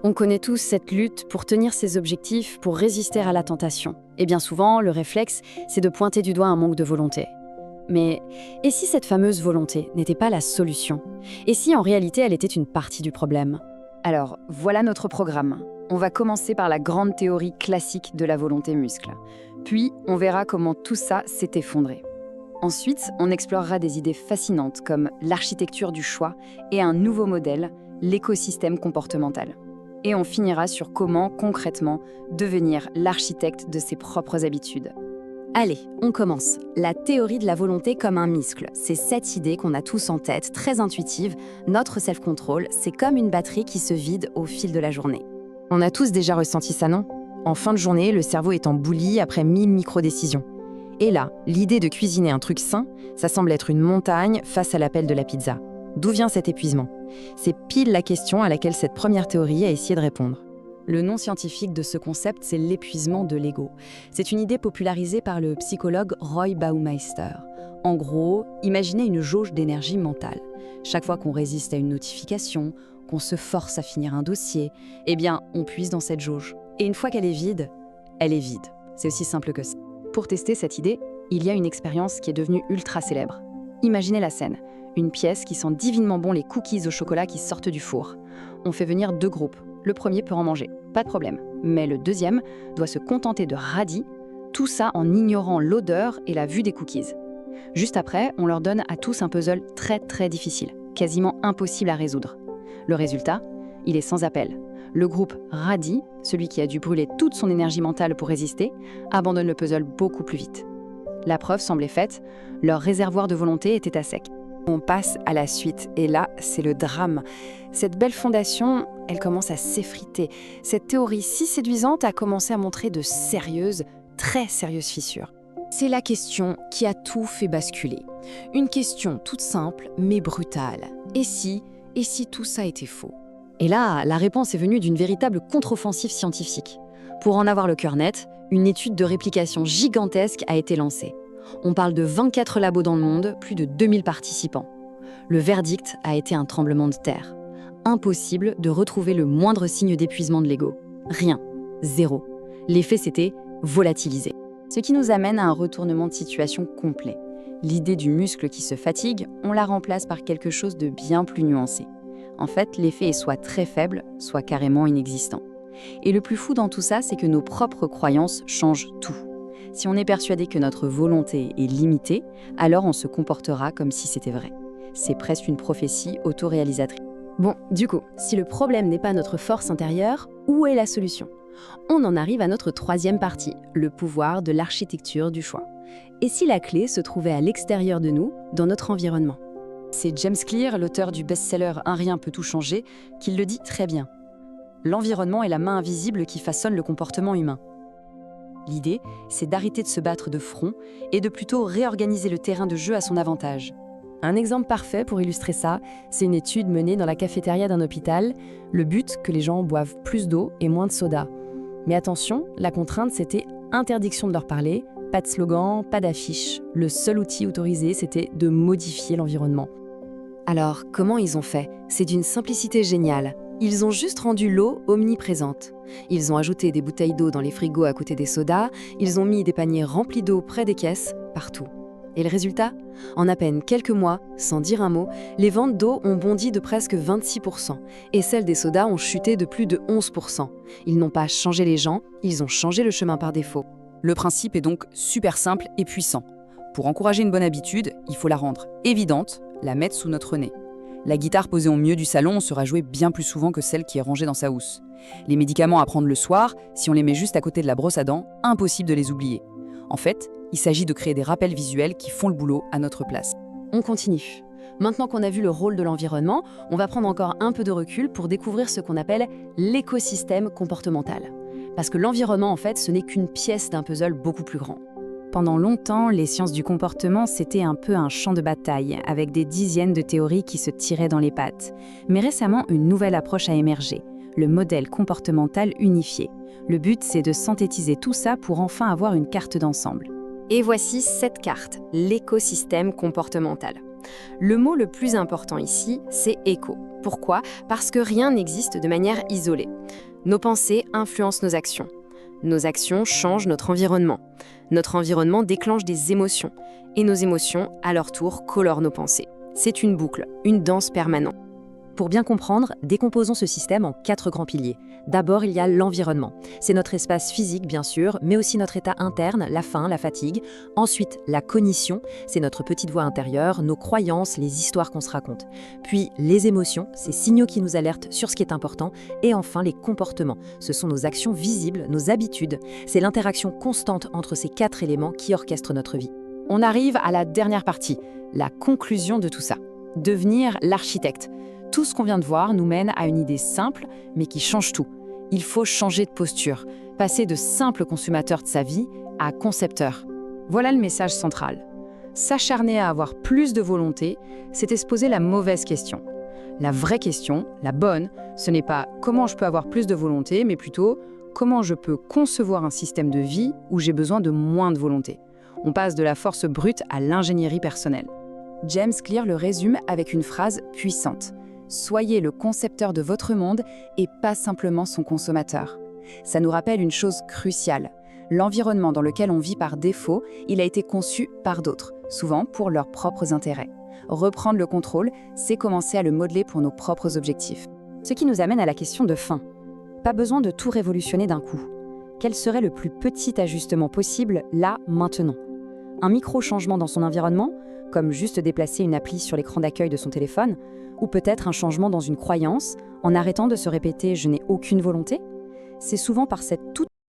On connaît tous cette lutte pour tenir ses objectifs, pour résister à la tentation. Et bien souvent, le réflexe, c'est de pointer du doigt un manque de volonté. Mais et si cette fameuse volonté n'était pas la solution? Et si en réalité elle était une partie du problème? Alors, voilà notre programme. On va commencer par la grande théorie classique de la volonté muscle. Puis, on verra comment tout ça s'est effondré. Ensuite, on explorera des idées fascinantes comme l'architecture du choix et un nouveau modèle, l'écosystème comportemental. Et on finira sur comment, concrètement, devenir l'architecte de ses propres habitudes. Allez, on commence. La théorie de la volonté comme un muscle. C'est cette idée qu'on a tous en tête, très intuitive. Notre self-control, c'est comme une batterie qui se vide au fil de la journée. On a tous déjà ressenti ça, non? En fin de journée, le cerveau est en bouillie après 1000 micro-décisions. Et là, l'idée de cuisiner un truc sain, ça semble être une montagne face à l'appel de la pizza. D'où vient cet épuisement? C'est pile la question à laquelle cette première théorie a essayé de répondre. Le nom scientifique de ce concept, c'est l'épuisement de l'ego. C'est une idée popularisée par le psychologue Roy Baumeister. En gros, imaginez une jauge d'énergie mentale. Chaque fois qu'on résiste à une notification, qu'on se force à finir un dossier, eh bien, on puise dans cette jauge. Et une fois qu'elle est vide, elle est vide. C'est aussi simple que ça. Pour tester cette idée, il y a une expérience qui est devenue ultra célèbre. Imaginez la scène. Une pièce qui sent divinement bon les cookies au chocolat qui sortent du four. On fait venir 2 groupes. Le premier peut en manger, pas de problème. Mais le deuxième doit se contenter de radis, tout ça en ignorant l'odeur et la vue des cookies. Juste après, on leur donne à tous un puzzle très difficile, quasiment impossible à résoudre. Le résultat, il est sans appel. Le groupe radis, celui qui a dû brûler toute son énergie mentale pour résister, abandonne le puzzle beaucoup plus vite. La preuve semblait faite, leur réservoir de volonté était à sec. On passe à la suite, et là, c'est le drame. Cette belle fondation, elle commence à s'effriter. Cette théorie si séduisante a commencé à montrer de sérieuses, très sérieuses fissures. C'est la question qui a tout fait basculer. Une question toute simple, mais brutale. Et si tout ça était faux? Et là, la réponse est venue d'une véritable contre-offensive scientifique. Pour en avoir le cœur net, une étude de réplication gigantesque a été lancée. On parle de 24 labos dans le monde, plus de 2000 participants. Le verdict a été un tremblement de terre. Impossible de retrouver le moindre signe d'épuisement de l'ego. Rien. Zéro. L'effet s'était volatilisé. Ce qui nous amène à un retournement de situation complet. L'idée du muscle qui se fatigue, on la remplace par quelque chose de bien plus nuancé. En fait, l'effet est soit très faible, soit carrément inexistant. Et le plus fou dans tout ça, c'est que nos propres croyances changent tout. Si on est persuadé que notre volonté est limitée, alors on se comportera comme si c'était vrai. C'est presque une prophétie autoréalisatrice. Bon, du coup, si le problème n'est pas notre force intérieure, où est la solution? On en arrive à notre troisième partie, le pouvoir de l'architecture du choix. Et si la clé se trouvait à l'extérieur de nous, dans notre environnement? C'est James Clear, l'auteur du best-seller Un rien peut tout changer, qui le dit très bien. L'environnement est la main invisible qui façonne le comportement humain. L'idée, c'est d'arrêter de se battre de front et de plutôt réorganiser le terrain de jeu à son avantage. Un exemple parfait pour illustrer ça, c'est une étude menée dans la cafétéria d'un hôpital. Le but, que les gens boivent plus d'eau et moins de soda. Mais attention, la contrainte, c'était interdiction de leur parler, pas de slogan, pas d'affiche. Le seul outil autorisé, c'était de modifier l'environnement. Alors, comment ils ont fait? C'est d'une simplicité géniale. Ils ont juste rendu l'eau omniprésente. Ils ont ajouté des bouteilles d'eau dans les frigos à côté des sodas, ils ont mis des paniers remplis d'eau près des caisses, partout. Et le résultat? En à peine quelques mois, sans dire un mot, les ventes d'eau ont bondi de presque 26%, et celles des sodas ont chuté de plus de 11%. Ils n'ont pas changé les gens, ils ont changé le chemin par défaut. Le principe est donc super simple et puissant. Pour encourager une bonne habitude, il faut la rendre évidente, la mettre sous notre nez. La guitare posée au milieu du salon sera jouée bien plus souvent que celle qui est rangée dans sa housse. Les médicaments à prendre le soir, si on les met juste à côté de la brosse à dents, impossible de les oublier. En fait, il s'agit de créer des rappels visuels qui font le boulot à notre place. On continue. Maintenant qu'on a vu le rôle de l'environnement, on va prendre encore un peu de recul pour découvrir ce qu'on appelle l'écosystème comportemental. Parce que l'environnement, en fait, ce n'est qu'une pièce d'un puzzle beaucoup plus grand. Pendant longtemps, les sciences du comportement, c'était un peu un champ de bataille, avec des dizaines de théories qui se tiraient dans les pattes. Mais récemment, une nouvelle approche a émergé, le modèle comportemental unifié. Le but, c'est de synthétiser tout ça pour enfin avoir une carte d'ensemble. Et voici cette carte, l'écosystème comportemental. Le mot le plus important ici, c'est écho. Pourquoi ? Parce que rien n'existe de manière isolée. Nos pensées influencent nos actions. Nos actions changent notre environnement. Notre environnement déclenche des émotions. Et nos émotions, à leur tour, colorent nos pensées. C'est une boucle, une danse permanente. Pour bien comprendre, décomposons ce système en 4 grands piliers. D'abord, il y a l'environnement. C'est notre espace physique, bien sûr, mais aussi notre état interne, la faim, la fatigue. Ensuite, la cognition, c'est notre petite voix intérieure, nos croyances, les histoires qu'on se raconte. Puis, les émotions, ces signaux qui nous alertent sur ce qui est important. Et enfin, les comportements. Ce sont nos actions visibles, nos habitudes. C'est l'interaction constante entre ces 4 éléments qui orchestrent notre vie. On arrive à la dernière partie, la conclusion de tout ça. Devenir l'architecte. Tout ce qu'on vient de voir nous mène à une idée simple, mais qui change tout. Il faut changer de posture, passer de simple consommateur de sa vie à concepteur. Voilà le message central. S'acharner à avoir plus de volonté, c'était se poser la mauvaise question. La vraie question, la bonne, ce n'est pas comment je peux avoir plus de volonté, mais plutôt comment je peux concevoir un système de vie où j'ai besoin de moins de volonté. On passe de la force brute à l'ingénierie personnelle. James Clear le résume avec une phrase puissante. Soyez le concepteur de votre monde et pas simplement son consommateur. Ça nous rappelle une chose cruciale. L'environnement dans lequel on vit par défaut, il a été conçu par d'autres, souvent pour leurs propres intérêts. Reprendre le contrôle, c'est commencer à le modeler pour nos propres objectifs. Ce qui nous amène à la question de fin. Pas besoin de tout révolutionner d'un coup. Quel serait le plus petit ajustement possible, là, maintenant ? Un micro-changement dans son environnement, comme juste déplacer une appli sur l'écran d'accueil de son téléphone, ou peut-être un changement dans une croyance, en arrêtant de se répéter « je n'ai aucune volonté ». C'est souvent par cette toute